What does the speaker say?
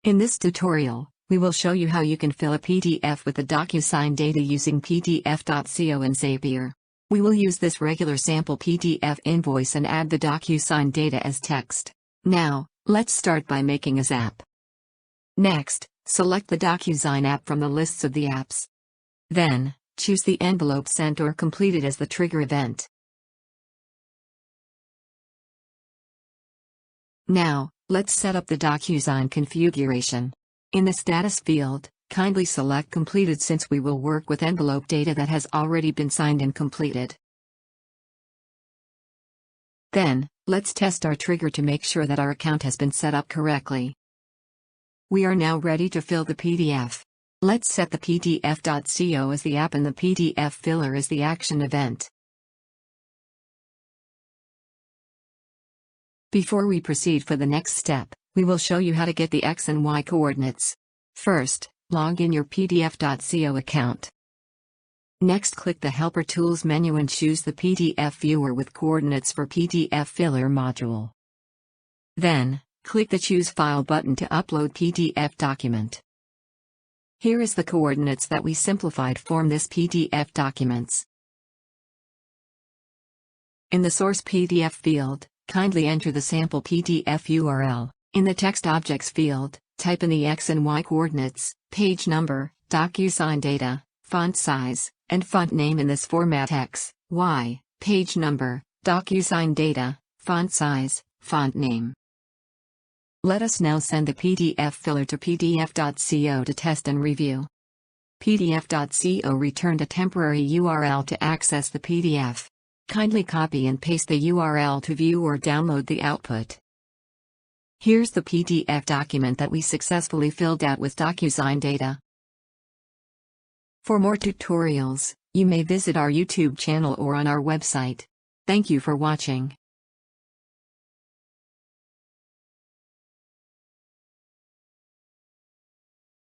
In this tutorial, we will show you how you can fill a PDF with the DocuSign data using PDF.co and Zapier. We will use this regular sample PDF invoice and add the DocuSign data as text. Now, let's start by making a Zap. Next, select the DocuSign app from the lists of the apps. Then, choose the envelope sent or completed as the trigger event. Now, let's set up the DocuSign configuration. In the status field, kindly select completed since we will work with envelope data that has already been signed and completed. Then, let's test our trigger to make sure that our account has been set up correctly. We are now ready to fill the PDF. Let's set the PDF.co as the app and the PDF filler as the action event. Before we proceed for the next step, we will show you how to get the X and Y coordinates. First, log in your PDF.co account. Next, click the Helper Tools menu and choose the PDF Viewer with coordinates for PDF Filler module. Then, click the Choose File button to upload PDF document. Here is the coordinates that we simplified from this PDF documents. In the Source PDF field, kindly enter the sample PDF URL. In the Text Objects field, type in the X and Y coordinates, page number, DocuSign data, font size, and font name in this format: X, Y, page number, DocuSign data, font size, font name. Let us now send the PDF filler to PDF.co to test and review. PDF.co returned a temporary URL to access the PDF. Kindly copy and paste the URL to view or download the output. Here's the PDF document that we successfully filled out with DocuSign data. For more tutorials, you may visit our YouTube channel or on our website. Thank you for watching.